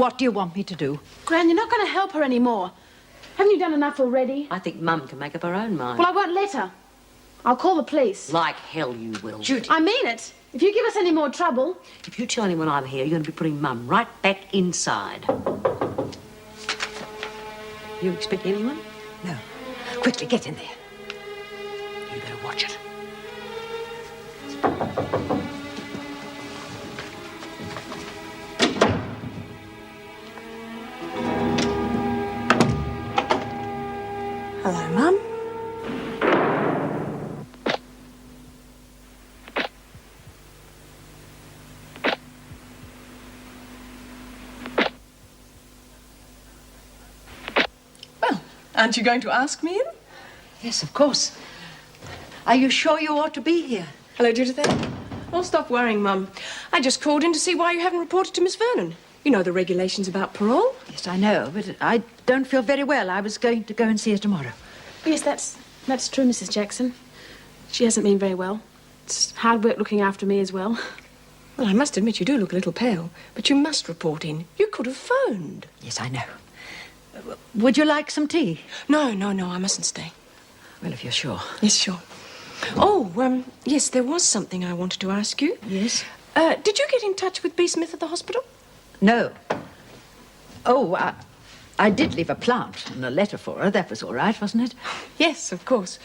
What do you want me to do? Gran, you're not going to help her anymore. Haven't you done enough already? I think Mum can make up her own mind. Well, I won't let her. I'll call the police. Like hell you will. Judy. I mean it. If you give us any more trouble... If you tell anyone I'm here, you're going to be putting Mum right back inside. You expect anyone? No. Quickly, get in there. You better watch it. Hello, Mum. Well, aren't you going to ask me in? Yes, of course. Are you sure you ought to be here? Hello, Judith. Oh, stop worrying, Mum. I just called in to see why you haven't reported to Miss Vernon. You know the regulations about parole. Yes, I know, but I don't feel very well. I was going to go and see her tomorrow. Yes, that's true, Mrs. Jackson. She hasn't been very well. It's hard work looking after me as well. Well, I must admit you do look a little pale, but you must report in. You could have phoned. Yes, I know. Would you like some tea? No, I mustn't stay. Well, if you're sure. Yes, sure. Oh, yes, there was something I wanted to ask you. Yes? Did you get in touch with B. Smith at the hospital? No. Oh, I did leave a plant and a letter for her. That was all right, wasn't it? Yes, of course.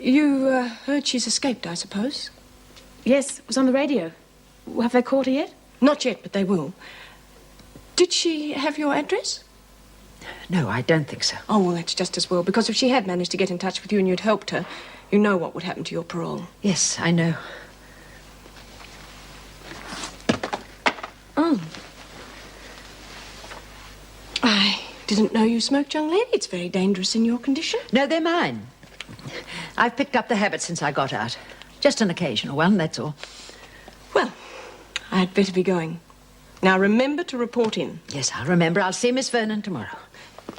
You heard she's escaped, I suppose? Yes, it was on the radio. Have they caught her yet? Not yet, but they will. Did she have your address? No, I don't think so. Oh, well, that's just as well, because if she had managed to get in touch with you and you'd helped her, you know what would happen to your parole. Yes, I know. Oh. I didn't know you smoked, young lady. It's very dangerous in your condition. No, they're mine. I've picked up the habit since I got out. Just an occasional one, that's all. Well, I'd better be going. Now, remember to report in. Yes, I'll remember. I'll see Miss Vernon tomorrow.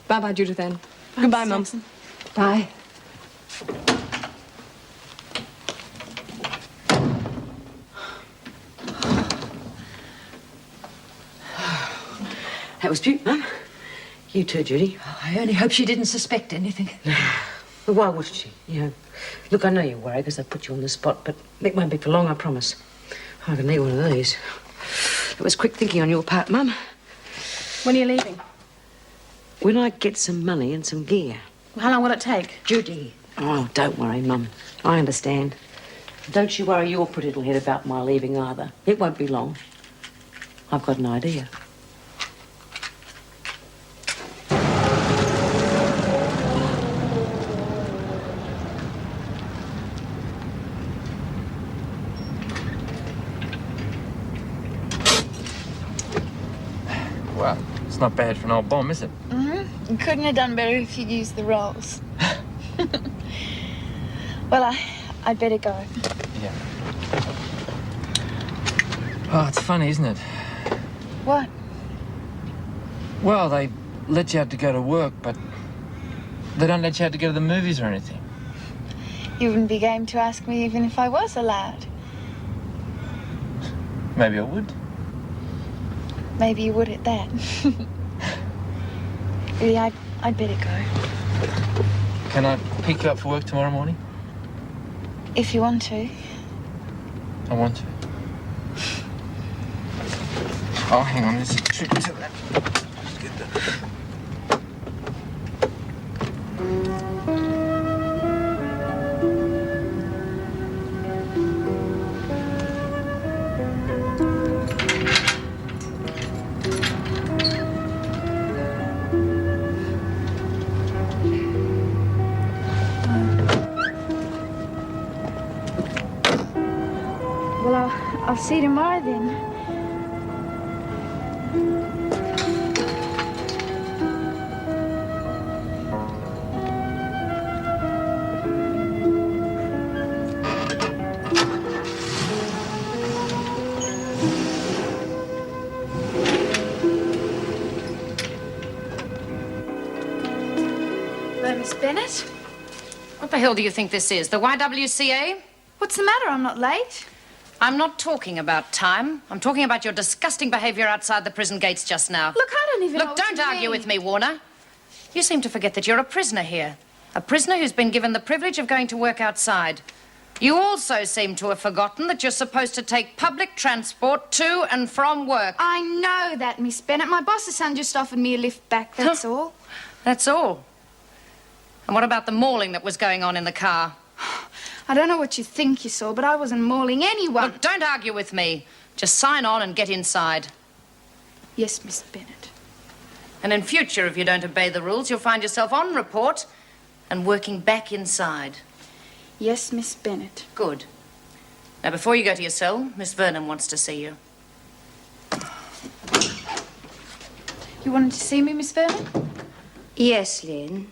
Bye-bye, Judith Ann. Bye, Goodbye, Mrs. Mum. Jackson. Bye. That was cute, Mum. You too, Judy. Oh, I only hope she didn't suspect anything. Well, why would she? You know, look, I know you're worried because they put you on the spot, but it won't be for long, I promise. I can need one of these. It was quick thinking on your part, Mum. When are you leaving? When I get some money and some gear. Well, how long will it take? Judy. Oh, don't worry, Mum. I understand. Don't you worry your pretty little head about my leaving either. It won't be long. I've got an idea. Well, it's not bad for an old bomb, is it? Mm-hmm. You couldn't have done better if you'd used the rolls. Well, I'd better go. Yeah. Oh, it's funny, isn't it? What? Well, they let you out to go to work, but they don't let you out to go to the movies or anything. You wouldn't be game to ask me even if I was allowed. Maybe I would. Maybe you would at that. Really, I'd better go. Can I pick you up for work tomorrow morning? If you want to. I want to. Oh, hang on, there's a trick to that. Get the... Well, I'll see you tomorrow then. Hello, Miss Bennett. What the hell do you think this is? The YWCA? What's the matter? I'm not late. I'm not talking about time. I'm talking about your disgusting behavior outside the prison gates just now. Look, I don't even know Look, what don't you argue mean. with me, Warner. You seem to forget that you're a prisoner here. A prisoner who's been given the privilege of going to work outside. You also seem to have forgotten that you're supposed to take public transport to and from work. I know that, Miss Bennett. My boss's son just offered me a lift back, that's all. That's all. And what about the mauling that was going on in the car? I don't know what you think you saw, but I wasn't mauling anyone. Look, don't argue with me. Just sign on and get inside. Yes, Miss Bennett. And in future, if you don't obey the rules, you'll find yourself on report and working back inside. Yes, Miss Bennett. Good. Now, before you go to your cell, Miss Vernon wants to see you. You wanted to see me, Miss Vernon? Yes, Lynn.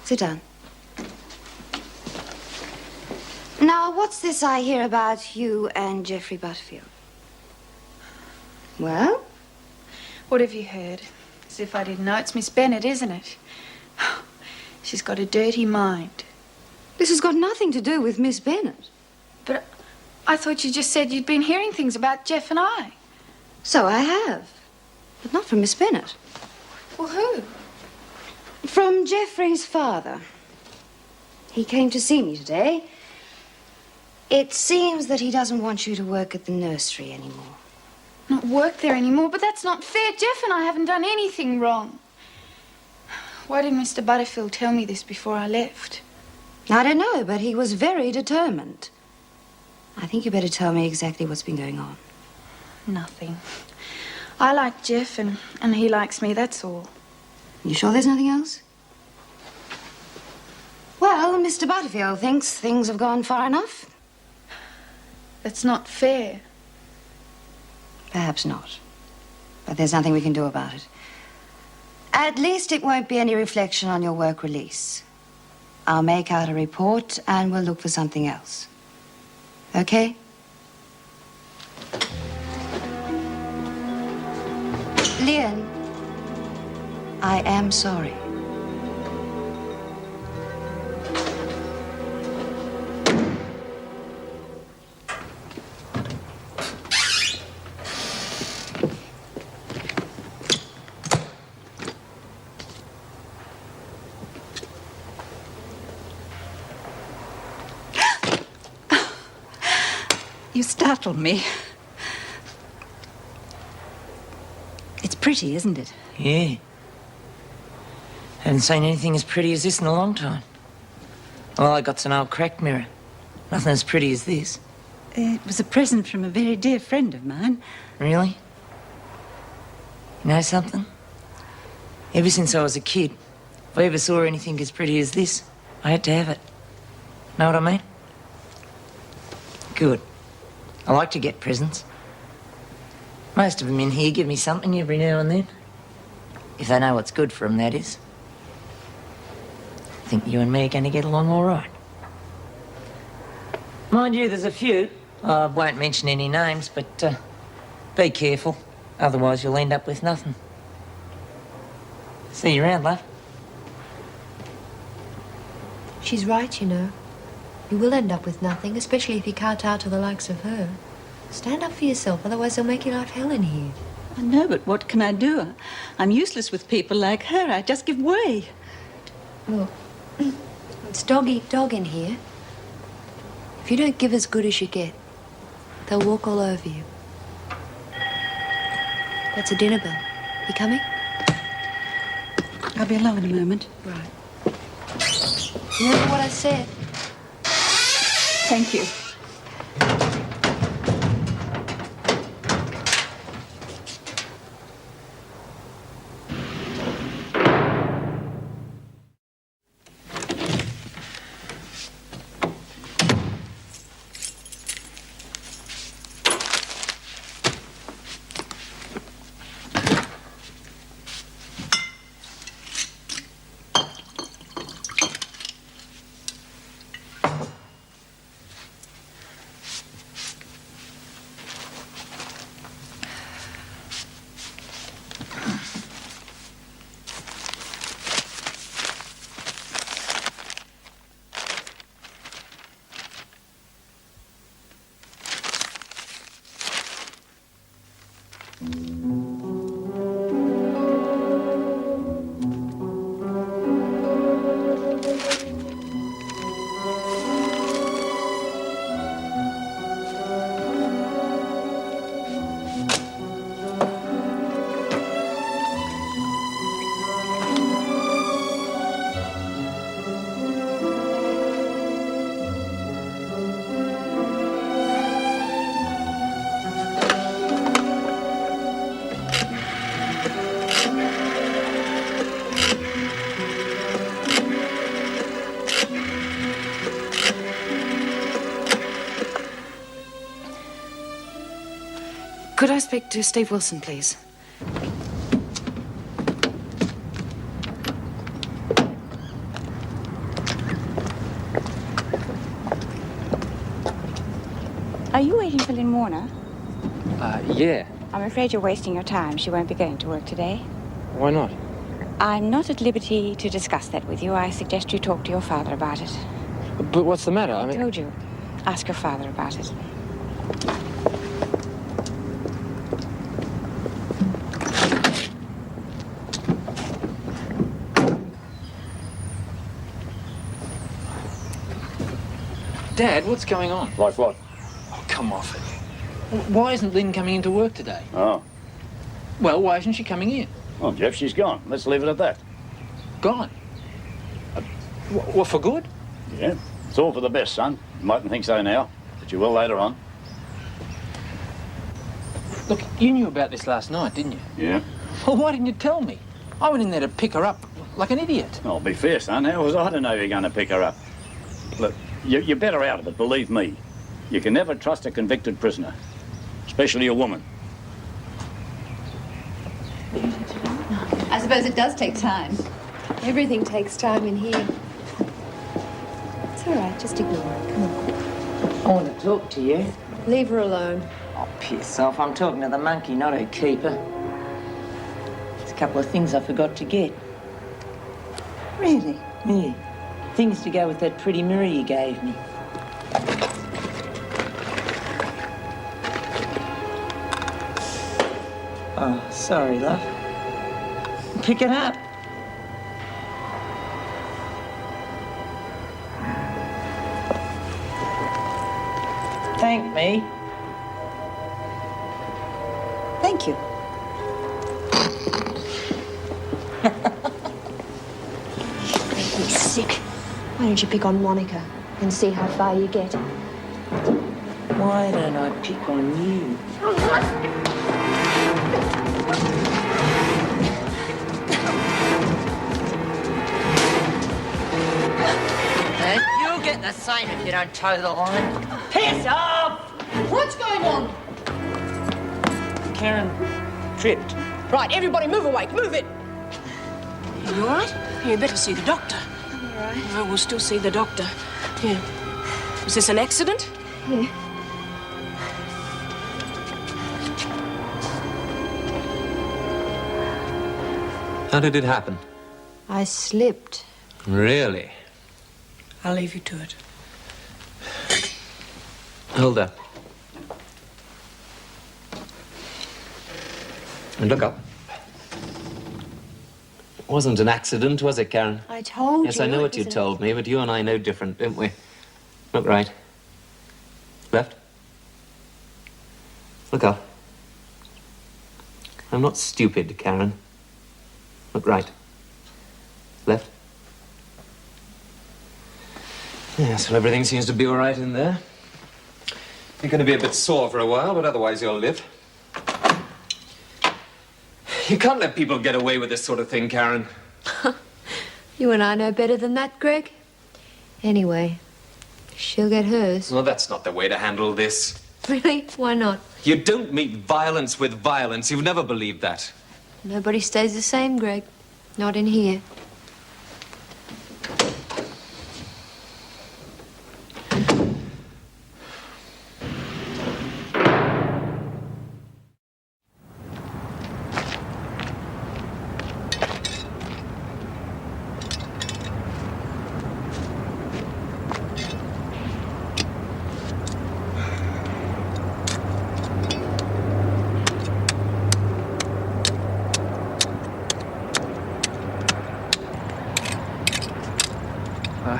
Sit down. Now, what's this I hear about you and Geoffrey Butterfield? Well? What have you heard? As if I didn't know. It's Miss Bennett, isn't it? She's got a dirty mind. This has got nothing to do with Miss Bennett. But I thought you just said you'd been hearing things about Jeff and I. So I have. But not from Miss Bennett. Well, who? From Geoffrey's father. He came to see me today. It seems that he doesn't want you to work at the nursery anymore. Not work there anymore, but that's not fair. Jeff and I haven't done anything wrong. Why didn't Mr. Butterfield tell me this before I left? I don't know, but he was very determined. I think you better tell me exactly what's been going on. Nothing. I like Jeff and he likes me, that's all. You sure there's nothing else? Well, Mr. Butterfield thinks things have gone far enough. That's not fair. Perhaps not. But there's nothing we can do about it. At least it won't be any reflection on your work release. I'll make out a report and we'll look for something else. Okay? Leon, I am sorry. You startled me. It's pretty, isn't it? Yeah. Haven't seen anything as pretty as this in a long time. All I got's an old cracked mirror. Nothing as pretty as this. It was a present from a very dear friend of mine. Really? You know something? Ever since I was a kid, if I ever saw anything as pretty as this, I had to have it. Know what I mean? Good. I like to get presents. Most of them in here give me something every now and then. If they know what's good for them, that is. I think you and me are going to get along all right. Mind you, there's a few. I won't mention any names, but be careful. Otherwise, you'll end up with nothing. See you around, love. She's right, you know. You will end up with nothing, especially if you can't out to the likes of her. Stand up for yourself, otherwise they'll make your life hell in here. I know, but what can I do? I'm useless with people like her. I just give way. Look, it's dog eat dog in here. If you don't give as good as you get, they'll walk all over you. That's a dinner bell. You coming? I'll be along in a moment. Right. Remember what I said? Thank you. I speak to Steve Wilson, please? Are you waiting for Lynn Warner? Yeah. I'm afraid you're wasting your time. She won't be going to work today. Why not? I'm not at liberty to discuss that with you. I suggest you talk to your father about it. But what's the matter? I told you. Ask your father about it. Dad, what's going on? Like what? Oh, come off it. Why isn't Lynn coming into work today? Oh. Well, why isn't she coming in? Well, Jeff, she's gone. Let's leave it at that. Gone? What, for good? Yeah. It's all for the best, son. You mightn't think so now, but you will later on. Look, you knew about this last night, didn't you? Yeah. Well, why didn't you tell me? I went in there to pick her up like an idiot. I'll be fair, son. How was I to know you're going to pick her up? Look, you're better out of it, believe me. You can never trust a convicted prisoner, especially a woman. I suppose it does take time. Everything takes time in here. It's all right, just ignore it. Come on. I want to talk to you. Leave her alone. Oh, piss off. I'm talking to the monkey, not her keeper. There's a couple of things I forgot to get. Really? Yeah. Things to go with that pretty mirror you gave me. Oh, sorry, love. Pick it up. Thank me. Thank you. He's sick. Why don't you pick on Monica and see how far you get? Why don't I pick on you? And you'll get the same if you don't toe the line. Piss off! What's going on? Karen tripped. Right, everybody move away. Move it. You all right? You better see the doctor. I'm all right. No, we'll still see the doctor. Yeah. Was this an accident? Yeah. How did it happen? I slipped. Really? I'll leave you to it. Hold up. And look up. It wasn't an accident, was it, Karen? I told you. Yes, I know what you told me, but you and I know different, don't we? Look right. Left. Look up. I'm not stupid, Karen. Look right. Left. Yes, well, everything seems to be all right in there. You're going to be a bit sore for a while, but otherwise you'll live. You can't let people get away with this sort of thing, Karen. You and I know better than that, Greg. Anyway, she'll get hers. Well, that's not the way to handle this. Really? Why not? You don't meet violence with violence. You've never believed that. Nobody stays the same, Greg. Not in here.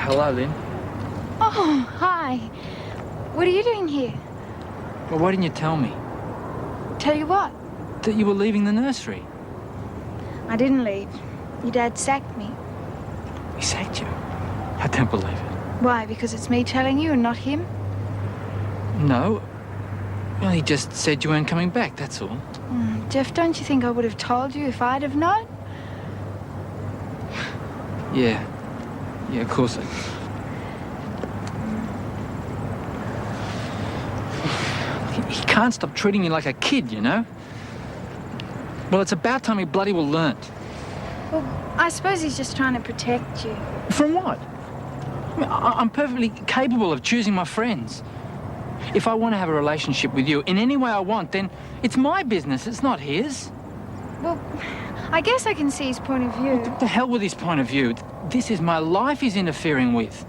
Hello, Lynn. Oh, hi. What are you doing here? Well, why didn't you tell me? Tell you what? That you were leaving the nursery. I didn't leave. Your dad sacked me. He sacked you? I don't believe it. Why? Because it's me telling you and not him? No. Well, he just said you weren't coming back, that's all. Jeff, don't you think I would have told you if I'd have known? Yeah. Yeah, of course. He can't stop treating me like a kid, you know? Well, it's about time he bloody well learnt. Well, I suppose he's just trying to protect you. From what? I mean, I'm perfectly capable of choosing my friends. If I want to have a relationship with you in any way I want, then it's my business, it's not his. Well, I guess I can see his point of view. What the hell with his point of view? This is my life he's interfering with.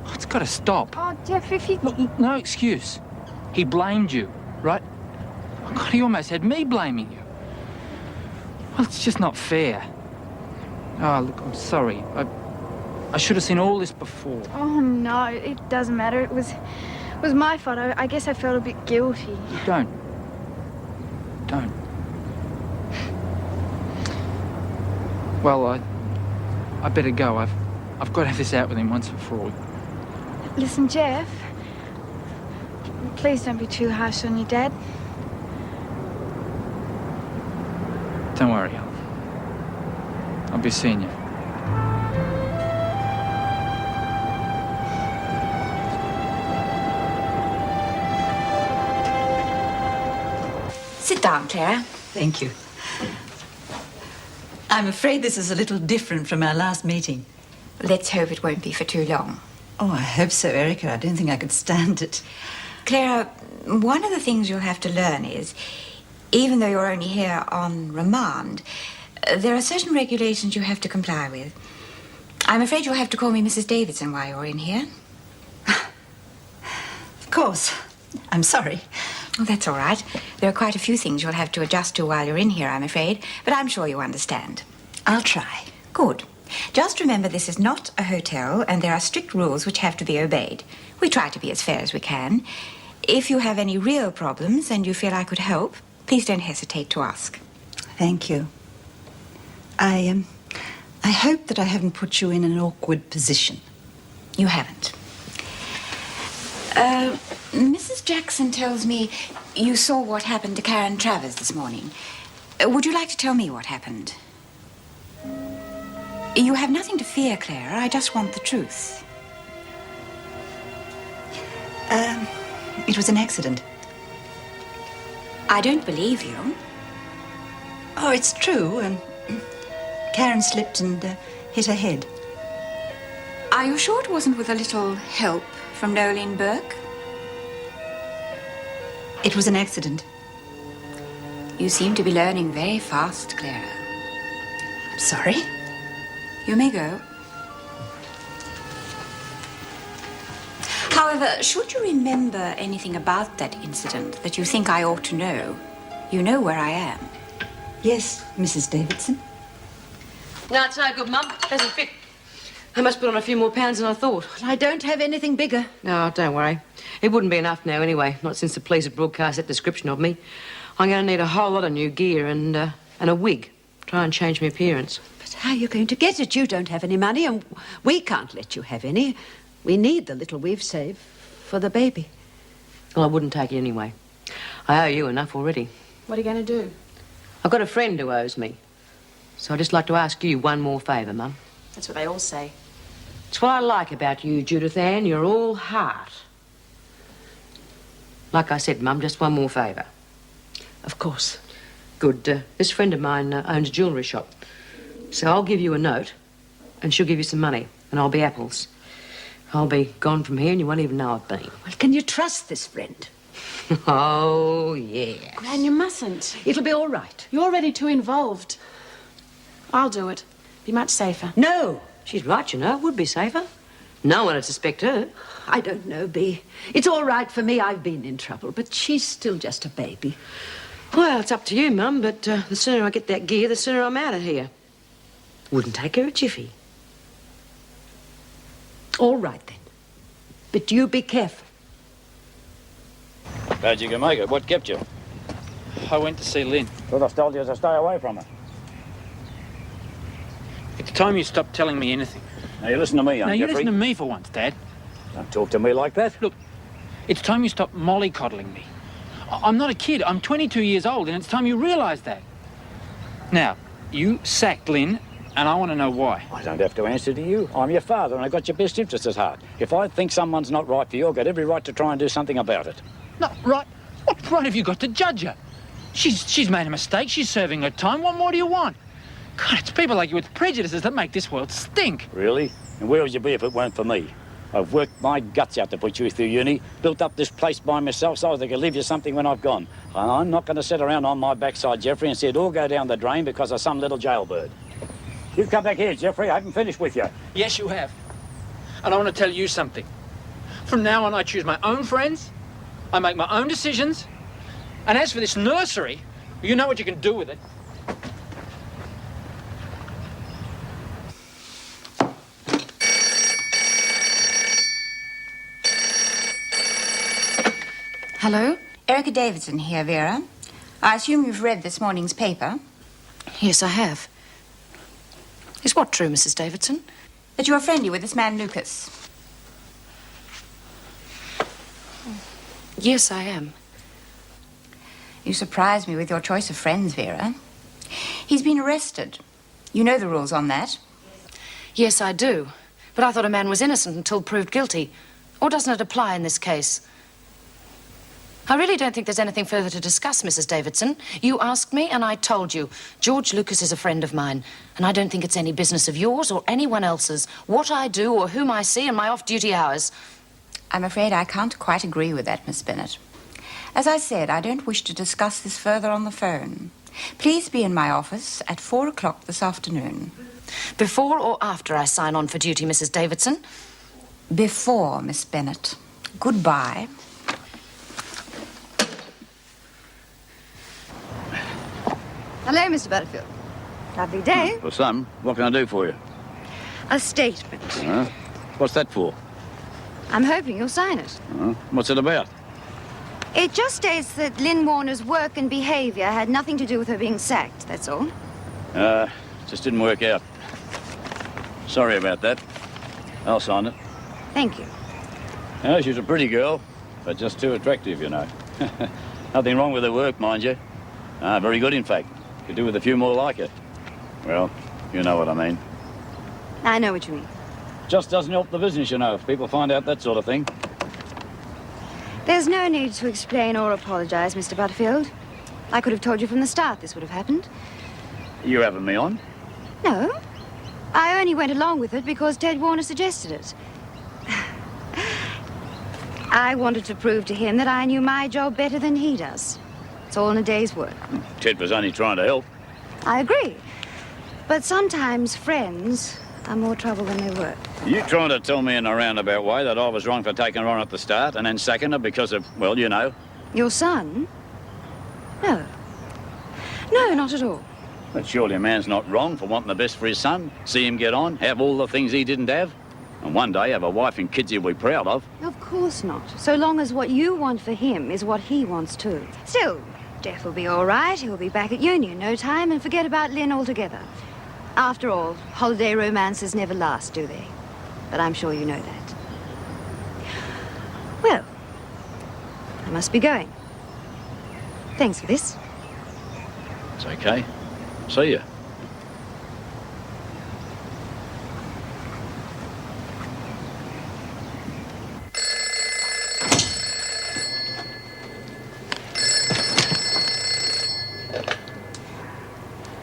Oh, it's got to stop. Oh, Jeff, if you... Look, no excuse. He blamed you, right? Oh, God, he almost had me blaming you. Well, it's just not fair. Oh, look, I'm sorry. I should have seen all this before. Oh, no, it doesn't matter. It was my fault. I guess I felt a bit guilty. Don't. Well, I better go. I've got to have this out with him once and for all. Listen, Jeff, please don't be too harsh on your dad. Don't worry, I'll be seeing you. Sit down, Clara. Thank you. I'm afraid this is a little different from our last meeting. Let's hope it won't be for too long. Oh, I hope so, Erica. I don't think I could stand it. Clara, one of the things you'll have to learn is, even though you're only here on remand, there are certain regulations you have to comply with. I'm afraid you'll have to call me Mrs. Davidson while you're in here. Of course. I'm sorry. Oh, that's all right. There are quite a few things you'll have to adjust to while you're in here, I'm afraid, but I'm sure you understand. I'll try. Good. Just remember this is not a hotel, and there are strict rules which have to be obeyed. We try to be as fair as we can. If you have any real problems and you feel I could help, please don't hesitate to ask. Thank you. I hope that I haven't put you in an awkward position. You haven't. Mrs. Jackson tells me you saw what happened to Karen Travers this morning. Would you like to tell me what happened? You have nothing to fear, Clara. I just want the truth. It was an accident. I don't believe you. Oh, it's true. Karen slipped and hit her head. Are you sure it wasn't with a little help from Nolene Burke? It was an accident. You seem to be learning very fast, Clara. I'm sorry. You may go. However, should you remember anything about that incident that you think I ought to know, you know where I am. Yes, Mrs. Davidson. No, it's no good, Mum. Doesn't fit. I must put on a few more pounds than I thought. I don't have anything bigger. No, don't worry. It wouldn't be enough now anyway, not since the police have broadcast that description of me. I'm going to need a whole lot of new gear and a wig. Try and change my appearance. But how are you going to get it? You don't have any money, and we can't let you have any. We need the little we've saved for the baby. Well, I wouldn't take it anyway. I owe you enough already. What are you going to do? I've got a friend who owes me. So I'd just like to ask you one more favour, Mum. That's what they all say. It's what I like about you, Judith Ann. You're all heart. Like I said, Mum, just one more favour. Of course. Good. This friend of mine owns a jewellery shop. So I'll give you a note, and she'll give you some money, and I'll be apples. I'll be gone from here, and you won't even know I've been. Well, can you trust this friend? Oh, yeah. Gran, you mustn't. It'll be all right. You're already too involved. I'll do it. Be much safer. No. She's right, you know. It would be safer. No one would suspect her. I don't know, Bea. It's all right for me. I've been in trouble, but she's still just a baby. Well, it's up to you, Mum, but the sooner I get that gear, the sooner I'm out of here. Wouldn't take her a jiffy. All right, then. But you be careful. Glad you can make it. What kept you? I went to see Lynn. Thought I told you to stay away from her. It's time you stopped telling me anything. Now, you listen to me, young Now, you Jeffrey. listen to me for once, Dad. Don't talk to me like that. Look, it's time you stop mollycoddling me. I'm not a kid. I'm 22 years old, and it's time you realise that. Now, you sacked Lynn, and I want to know why. I don't have to answer to you. I'm your father, and I've got your best interests at heart. If I think someone's not right for you, I've got every right to try and do something about it. Not right. What right have you got to judge her? She's made a mistake. She's serving her time. What more do you want? God, it's people like you with prejudices that make this world stink. Really? And where would you be if it weren't for me? I've worked my guts out to put you through uni, built up this place by myself so I could leave you something when I've gone. And I'm not going to sit around on my backside, Jeffrey, and see it all go down the drain because of some little jailbird. You come back here, Jeffrey. I haven't finished with you. Yes, you have. And I want to tell you something. From now on, I choose my own friends. I make my own decisions. And as for this nursery, you know what you can do with it. Hello? Erica Davidson here, Vera. I assume you've read this morning's paper. Yes, I have. Is what true, Mrs. Davidson? That you are friendly with this man, Lucas. Yes, I am. You surprise me with your choice of friends, Vera. He's been arrested. You know the rules on that. Yes, I do. But I thought a man was innocent until proved guilty. Or doesn't it apply in this case? I really don't think there's anything further to discuss, Mrs. Davidson. You asked me, and I told you. George Lucas is a friend of mine, and I don't think it's any business of yours or anyone else's what I do or whom I see in my off-duty hours. I'm afraid I can't quite agree with that, Miss Bennett. As I said, I don't wish to discuss this further on the phone. Please be in my office at 4 o'clock this afternoon. Before or after I sign on for duty, Mrs. Davidson? Before, Miss Bennett. Goodbye. Hello, Mr. Butterfield. Lovely day. For some, what can I do for you? A statement. What's that for? I'm hoping you'll sign it. What's it about? It just states that Lynn Warner's work and behavior had nothing to do with her being sacked, that's all. Just didn't work out. Sorry about that. I'll sign it. Thank you. She's a pretty girl, but just too attractive, you know. Nothing wrong with her work, mind you. Very good, in fact. Could do with a few more like her. Well, you know what I mean. I know what you mean. Just doesn't help the business, you know, if people find out that sort of thing. There's no need to explain or apologize, Mr. Butterfield. I could have told you from the start this would have happened. You having me on? No. I only went along with it because Ted Warner suggested it. I wanted to prove to him that I knew my job better than he does. It's all in a day's work. Ted was only trying to help. I agree. But sometimes friends are more trouble than they were. You trying to tell me in a roundabout way that I was wrong for taking her on at the start and then sacking her because of, well, you know. Your son? No. No, not at all. But surely a man's not wrong for wanting the best for his son. See him get on, have all the things he didn't have. And one day have a wife and kids he'll be proud of. Of course not. So long as what you want for him is what he wants too. Still, Jeff will be all right. He'll be back at uni in no time and forget about Lynn altogether. After all, holiday romances never last, do they? But I'm sure you know that. Well, I must be going. Thanks for this. It's okay. See ya.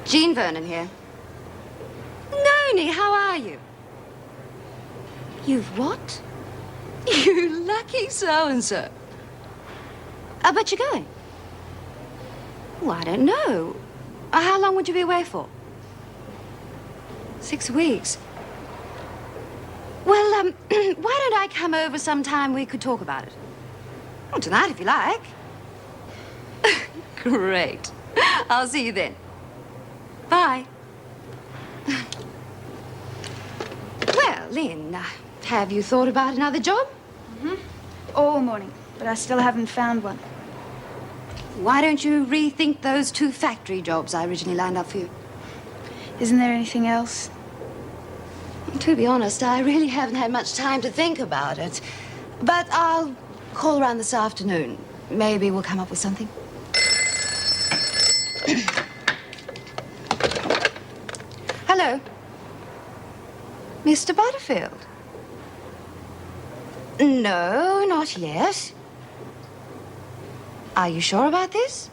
Jean Vernon here. Noni, how are you? You've what? You lucky so-and-so. But you're going? Oh, I don't know. How long would you be away for? 6 weeks. Well, why don't I come over sometime we could talk about it? Well, tonight, if you like. Great. I'll see you then. Bye. Well, Lynn, have you thought about another job? All morning, but I still haven't found one. Why don't you rethink those 2 factory jobs I originally lined up for you? Isn't there anything else? To be honest, I really haven't had much time to think about it. But I'll call around this afternoon. Maybe we'll come up with something. Hello. Mr. Butterfield? No, not yet. Are you sure about this?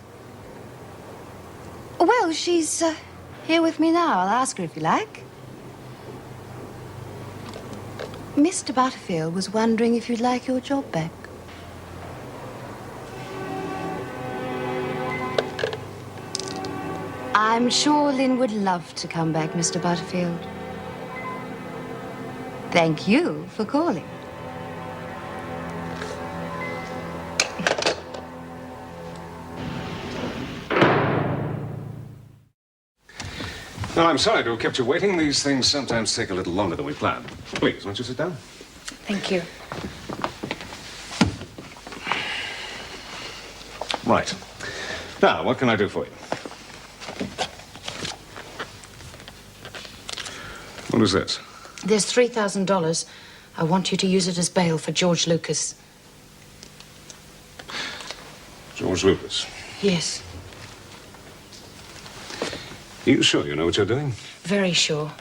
Well, she's here with me now. I'll ask her if you like. Mr. Butterfield was wondering if you'd like your job back. I'm sure Lynn would love to come back, Mr. Butterfield. Thank you for calling. Well, I'm sorry to have kept you waiting. These things sometimes take a little longer than we planned. Please, won't you sit down? Thank you. Right. Now, what can I do for you? What is this? There's $3,000. I want you to use it as bail for George Lucas. George Lucas. Yes, Are you sure you know what you're doing? very sure.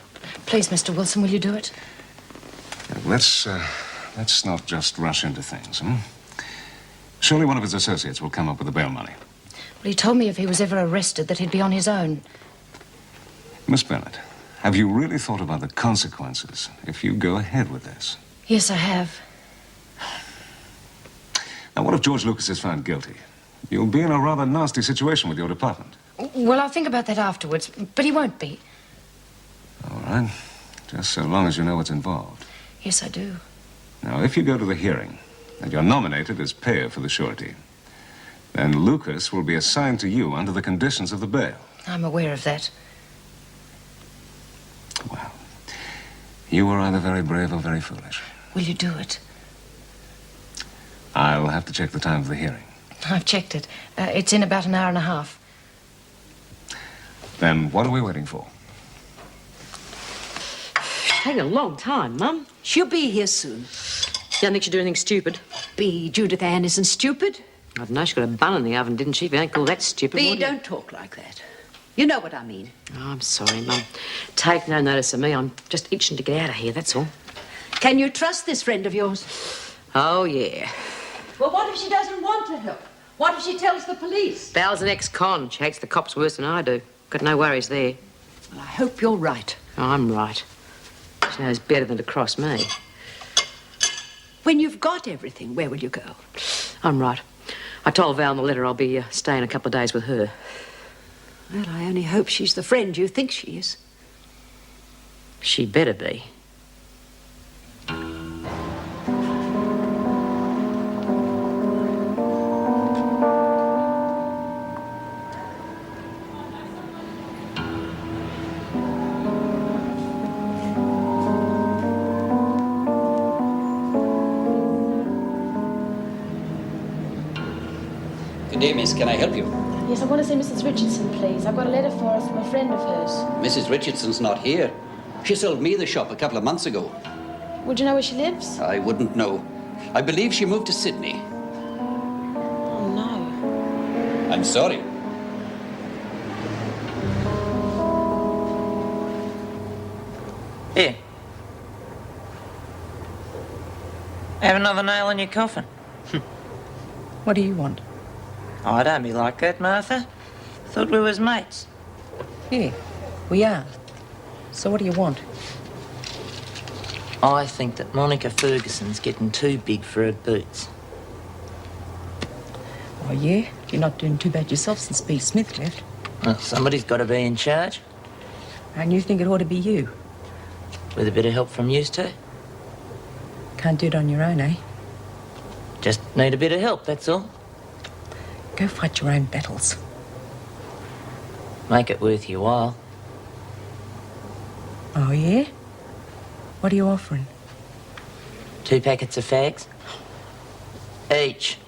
Please, Mr. Wilson, will you do it? Let's not just rush into things, hmm? Surely one of his associates will come up with the bail money. Well, he told me if he was ever arrested that he'd be on his own. Miss Bennett, have you really thought about the consequences if you go ahead with this? Yes, I have. Now, what if George Lucas is found guilty? You'll be in a rather nasty situation with your department. Well, I'll think about that afterwards, but he won't be. All right. Just so long as you know what's involved. Yes, I do. Now, if you go to the hearing and you're nominated as payer for the surety, then Lucas will be assigned to you under the conditions of the bail. I'm aware of that. Well, you were either very brave or very foolish. Will you do it? I'll have to check the time of the hearing. I've checked it. It's in about an hour and a half. Then what are we waiting for? It's taking a long time, Mum. She'll be here soon. You don't think she'd do anything stupid? Bea, Judith Ann isn't stupid. I don't know, she got a bun in the oven, didn't she? If you don't call that stupid, Bea, what do you- don't talk like that. You know what I mean. Oh, I'm sorry, Mum. Take no notice of me. I'm just itching to get out of here, that's all. Can you trust this friend of yours? Oh, yeah. Well, what if she doesn't want to help? What if she tells the police? Belle's an ex-con. She hates the cops worse than I do. Got no worries there. Well, I hope you're right. Oh, I'm right. She knows better than to cross me. When you've got everything, where will you go? I'm right. I told Val in the letter I'll be staying a couple of days with her. Well, I only hope she's the friend you think she is. She better be. Good day, miss. Can I help you? Yes, I want to see Mrs. Richardson, please. I've got a letter for her from a friend of hers. Mrs. Richardson's not here. She sold me the shop a couple of months ago. Would you know where she lives? I wouldn't know. I believe she moved to Sydney. Oh, no. I'm sorry. Here. Have another nail in your coffin. What do you want? Oh, don't be like that, Martha. Thought we was mates. Yeah, we are. So what do you want? I think that Monica Ferguson's getting too big for her boots. Oh, yeah? You're not doing too bad yourself since B. Smith left. Well, somebody's got to be in charge. And you think it ought to be you? With a bit of help from you two. Can't do it on your own, eh? Just need a bit of help, that's all. Go fight your own battles. Make it worth your while. Oh, yeah? What are you offering? 2 packets of fags. Each.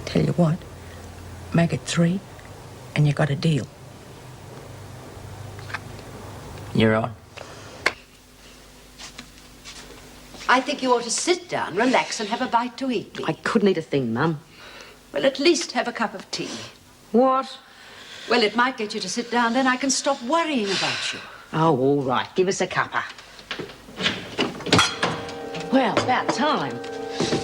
Tell you what, make it 3 and you got a deal. You're on. I think you ought to sit down, relax, and have a bite to eat. I couldn't eat a thing, Mum. Well, at least have a cup of tea. What? Well, it might get you to sit down, then I can stop worrying about you. Oh, all right. Give us a cuppa. Well, about time.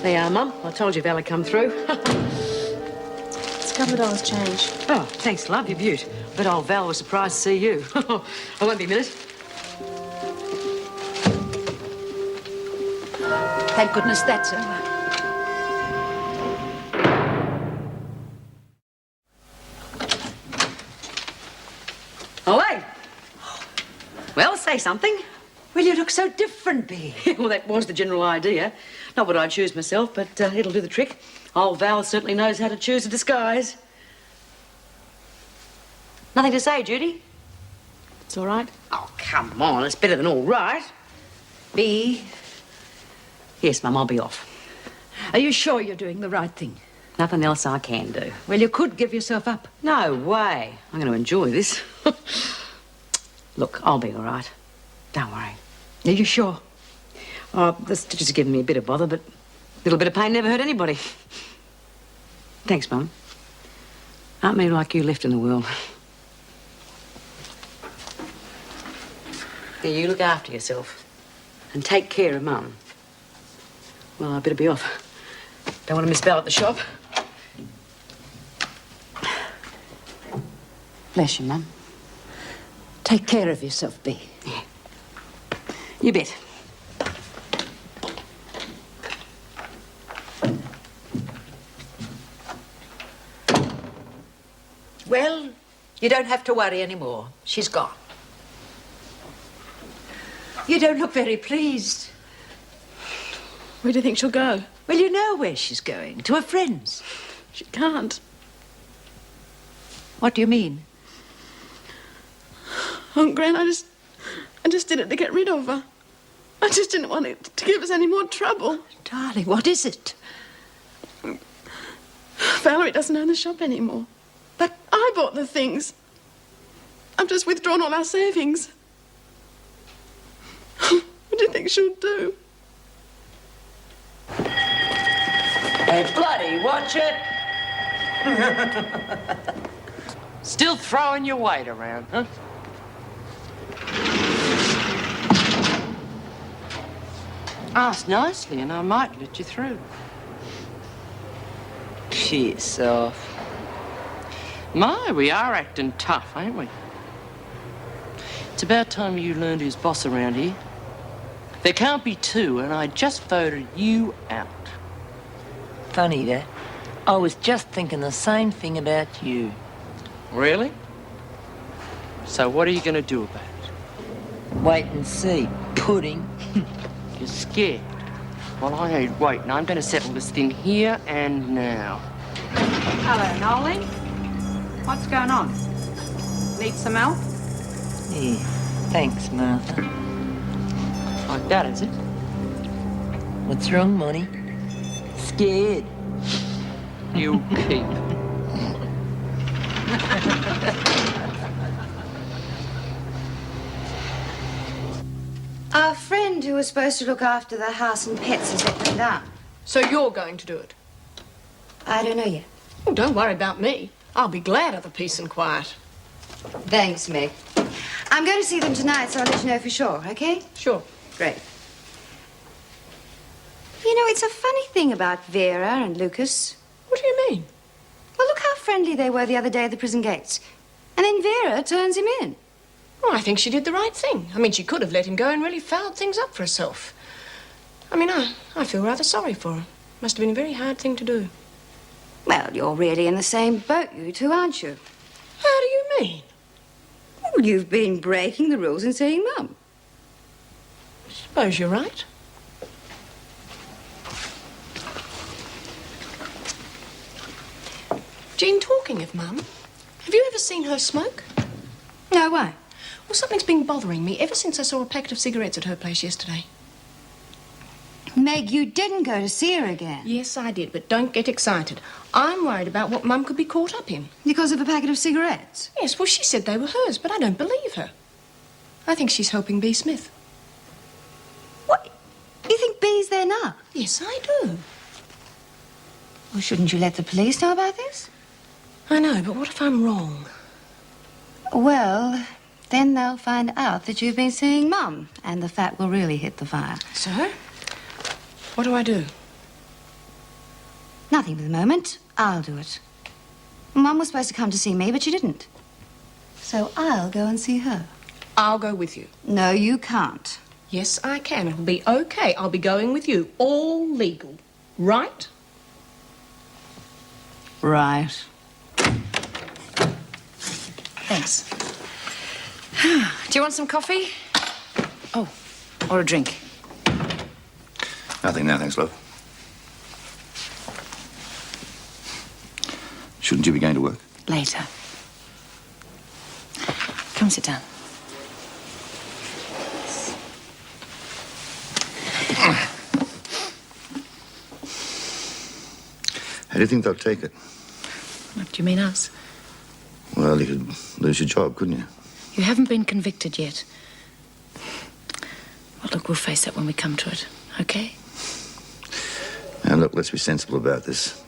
There you are, Mum. I told you Val would come through. It's a couple of dollars change. Oh, thanks, love. You're beaut. But old Val was surprised to see you. I won't be a minute. Thank goodness that's over. Away. Well, say something. Well, you look so different, Bea. Well, that was the general idea. Not what I'd choose myself, but it'll do the trick. Old Val certainly knows how to choose a disguise. Nothing to say, Judy? It's all right. Oh, come on. It's better than all right. Bea, Yes, Mum, I'll be off. are you sure you're doing the right thing? Nothing else I can do. Well, you could give yourself up. No way. I'm going to enjoy this. Look, I'll be all right. Don't worry. Are you sure? Oh, the stitches are giving me a bit of bother, but a little bit of pain never hurt anybody. Thanks, Mum. Aren't many like you left in the world. Yeah, you look after yourself and take care of Mum. Well, I better be off. Don't want to miss Belle at the shop. Bless you, Mum. Take care of yourself, Bea. Yeah. You bet. Well, you don't have to worry anymore. She's gone. You don't look very pleased. Where do you think she'll go? Well, you know where she's going. To her friends. She can't. What do you mean? Oh, Gran, I just did it to get rid of her. I just didn't want it to give us any more trouble. Darling, what is it? Valerie doesn't own the shop anymore. But I bought the things. I've just withdrawn all our savings. What do you think she'll do? Hey, bloody, watch it! Still throwing your weight around, huh? Ask nicely and I might let you through. Piss off. My, we are acting tough, ain't we? It's about time you learned who's boss around here. There can't be two, and I just voted you out. Funny that. I was just thinking the same thing about you. Really? So what are you going to do about it? Wait and see, pudding. You're scared? Well, I ain't waiting. I'm going to settle this thing here and now. Hello, Nolan. What's going on? Need some help? Yeah, thanks, Martha. Like that, is it? What's wrong, Monty? Scared. You keep. Our friend who was supposed to look after the house and pets has let them down. So you're going to do it? I don't know yet. Oh, don't worry about me. I'll be glad of the peace and quiet. Thanks, Meg. I'm going to see them tonight, so I'll let you know for sure, okay? Sure. Great. You know, it's a funny thing about Vera and Lucas. What do you mean? Well, look how friendly they were the other day at the prison gates. And then Vera turns him in. Well, I think she did the right thing. I mean, she could have let him go and really fouled things up for herself. I mean, I feel rather sorry for her. Must have been a very hard thing to do. Well, you're really in the same boat, you two, aren't you? How do you mean? Well, you've been breaking the rules and saying Mum. Suppose you're right. Jean, talking of Mum, have you ever seen her smoke? No, why? Well, something's been bothering me ever since I saw a packet of cigarettes at her place yesterday. Meg, you didn't go to see her again. Yes, I did, but don't get excited. I'm worried about what Mum could be caught up in. Because of a packet of cigarettes? Yes, well, she said they were hers, but I don't believe her. I think she's helping B. Smith. What? You think Bee's there now? Yes, I do. Well, shouldn't you let the police know about this? I know, but what if I'm wrong? Well, then they'll find out that you've been seeing Mum, and the fat will really hit the fire. So? What do I do? Nothing for the moment. I'll do it. Mum was supposed to come to see me, but she didn't. So I'll go and see her. I'll go with you. No, you can't. Yes, I can. It'll be okay. I'll be going with you. All legal. Right? Right. Thanks. Do you want some coffee? Oh, or a drink? Nothing now, thanks, love. Shouldn't you be going to work? Later. Come sit down. How do you think they'll take it? What do you mean, us? Well, you could lose your job, couldn't you? You haven't been convicted yet. Well, look, we'll face that when we come to it, okay? Now, look, let's be sensible about this.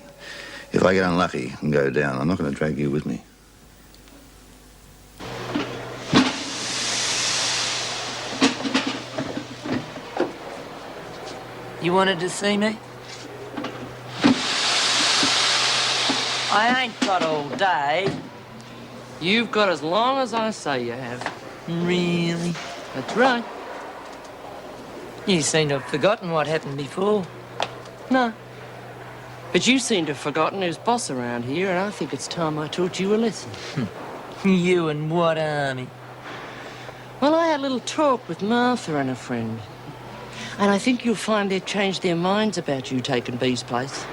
If I get unlucky and go down, I'm not going to drag you with me. You wanted to see me? I ain't got all day. You've got as long as I say you have. Really? That's right. You seem to have forgotten what happened before. No. But you seem to have forgotten who's boss around here, and I think it's time I taught you a lesson. You and what army? Well, I had a little talk with Martha and a friend. And I think you'll find they've changed their minds about you taking B's place.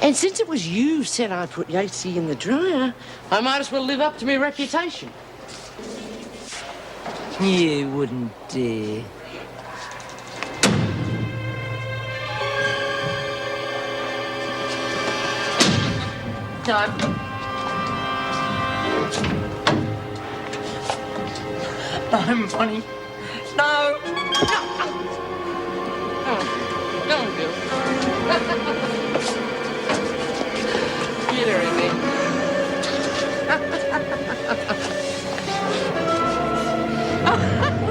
And since it was you said I put Yatesy in the dryer, I might as well live up to my reputation. You wouldn't dare. No. No, Bonnie. No. Go on, Bill. Get her in there.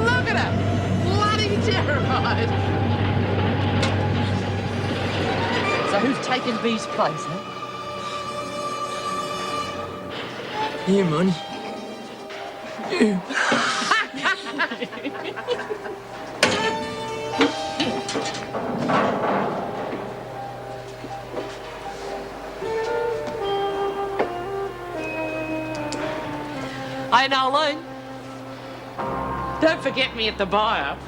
Look at her. Bloody terrified. So who's taking B's place, huh? You, Bonnie. You. Hey, Nolan. Don't forget me at the buy-up.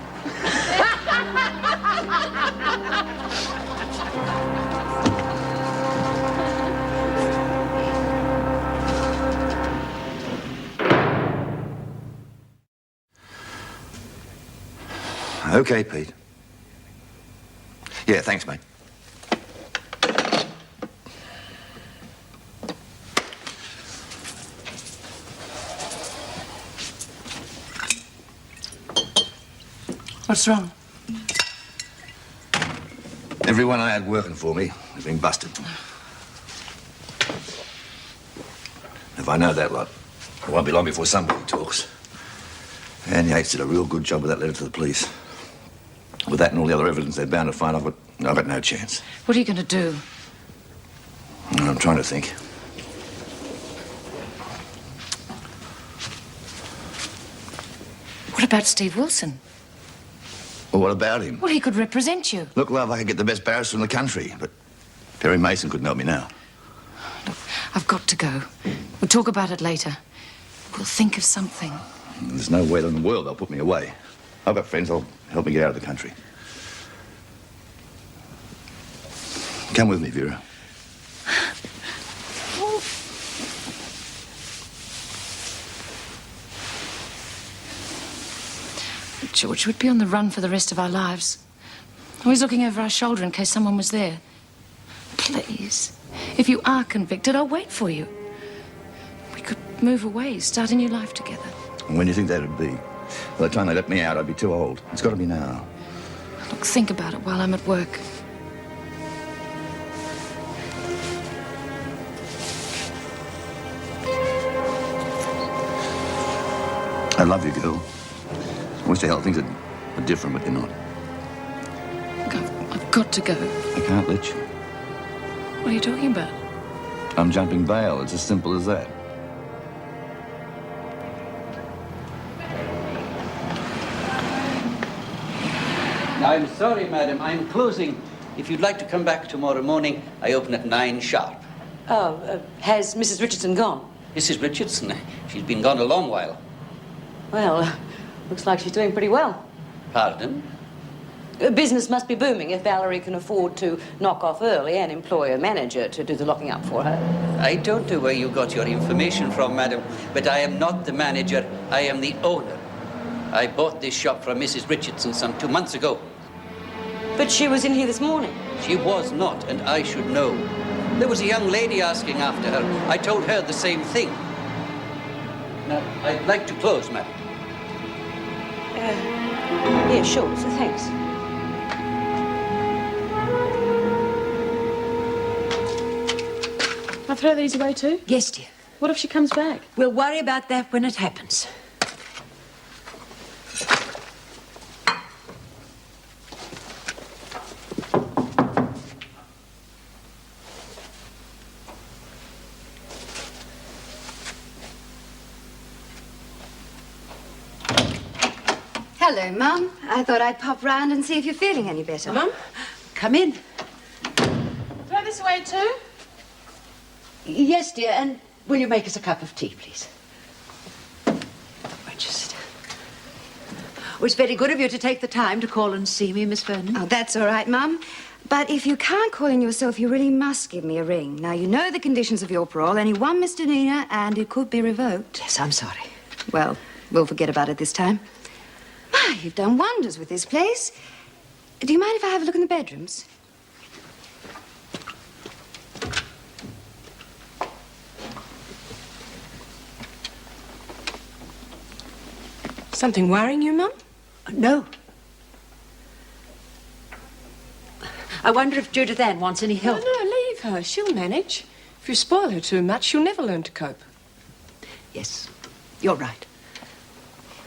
Okay, Pete. Yeah, thanks, mate. What's wrong? Everyone I had working for me has been busted. If I know that lot, it won't be long before somebody talks. And Yates did a real good job with that letter to the police. With that and all the other evidence they're bound to find, I've got no chance. What are you going to do? I'm trying to think. What about Steve Wilson? Well, what about him? Well, he could represent you. Look, love, I could get the best barrister in the country, but Perry Mason couldn't help me now. Look, I've got to go. We'll talk about it later. We'll think of something. There's no way in the world they'll put me away. I've got friends that'll help me get out of the country. Come with me, Vera. George, we'd be on the run for the rest of our lives. Always looking over our shoulder in case someone was there. Please, if you are convicted, I'll wait for you. We could move away, start a new life together. And when do you think that'd be? By the time they let me out, I'd be too old. It's got to be now. Look, think about it while I'm at work. I love you, girl. I wish the hell things are different, but they're not. I've got to go. I can't let you. What are you talking about? I'm jumping bail. It's as simple as that. I'm sorry, madam. I'm closing. If you'd like to come back tomorrow morning, I open at 9 sharp. Oh, has Mrs. Richardson gone? Mrs. Richardson? She's been gone a long while. Well, looks like she's doing pretty well. Pardon? Business must be booming if Valerie can afford to knock off early and employ a manager to do the locking up for her. I don't know where you got your information from, madam, but I am not the manager. I am the owner. I bought this shop from Mrs. Richardson some 2 months ago. But she was in here this morning. She was not, and I should know. There was a young lady asking after her. I told her the same thing. Now, I'd like to close, madam. Yeah, sure, so thanks. I'll throw these away too? Yes, dear. What if she comes back? We'll worry about that when it happens. Hello, Mum. I thought I'd pop round and see if you're feeling any better. Mum? Come in. Throw this away too? Yes, dear, and will you make us a cup of tea, please? Just... It was very good of you to take the time to call and see me, Miss Vernon. Oh, that's all right, Mum. But if you can't call in yourself, you really must give me a ring. Now, you know the conditions of your parole. Only one misdemeanor, and it could be revoked. Yes, I'm sorry. Well, we'll forget about it this time. My, you've done wonders with this place. Do you mind if I have a look in the bedrooms? Something worrying you, Mum? No. I wonder if Judith Ann wants any help. No, leave her. She'll manage. If you spoil her too much, she'll never learn to cope. Yes, you're right.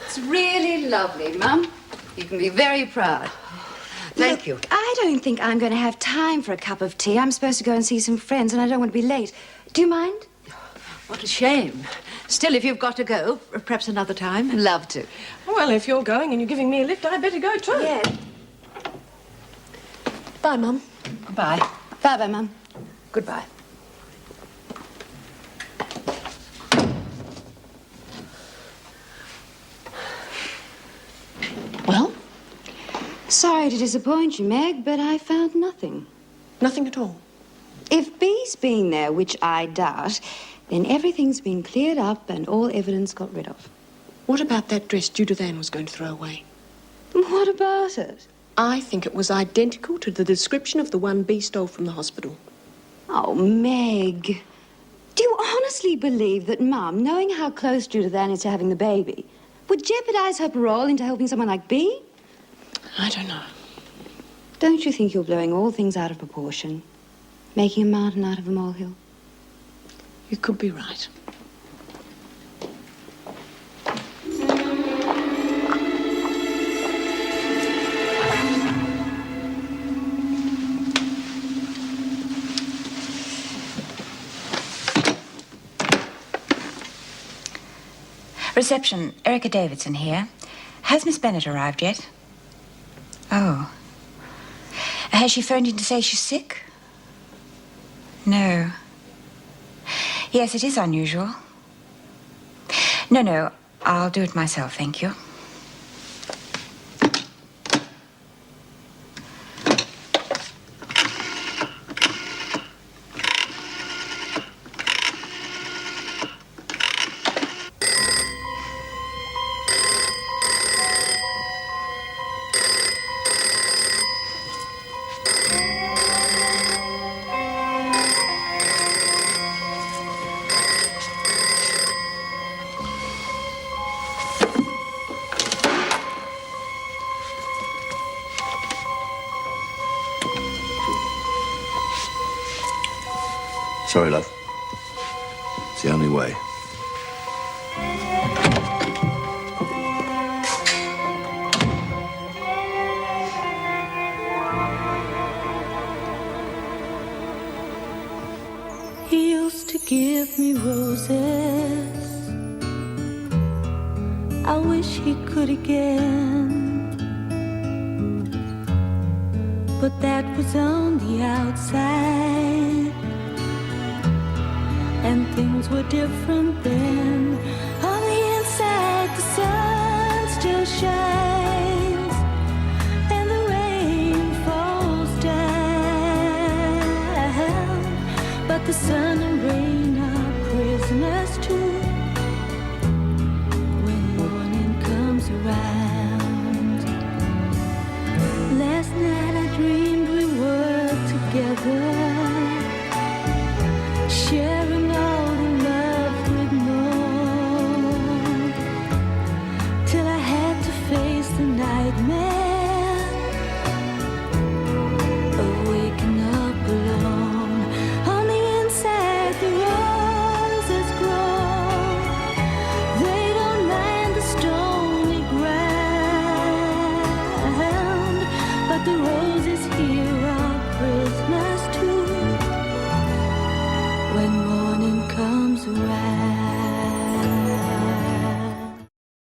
It's really lovely, Mum. You can be very proud. Thank you. I don't think I'm going to have time for a cup of tea. I'm supposed to go and see some friends, and I don't want to be late. Do you mind? What a shame. Still, if you've got to go, perhaps another time. Love to. Well, if you're going and you're giving me a lift, I'd better go too. Yeah. Bye, Mum. Bye. Bye-bye, Mum. Goodbye. Well? Sorry to disappoint you, Meg, but I found nothing. Nothing at all? If B's been there, which I doubt, then everything's been cleared up and all evidence got rid of. What about that dress Judith Ann was going to throw away? What about it? I think it was identical to the description of the one B stole from the hospital. Oh, Meg. Do you honestly believe that Mum, knowing how close Judith Ann is to having the baby, would jeopardize her parole into helping someone like B? I don't know. Don't you think you're blowing all things out of proportion? Making a mountain out of a molehill? You could be right. Reception, Erica Davidson here. Has Miss Bennett arrived yet? Oh. Has she phoned in to say she's sick? No. Yes, it is unusual. No, I'll do it myself, thank you. Sorry, love. It's the only way. I wish he could again. But that was on the outside, and things were different then.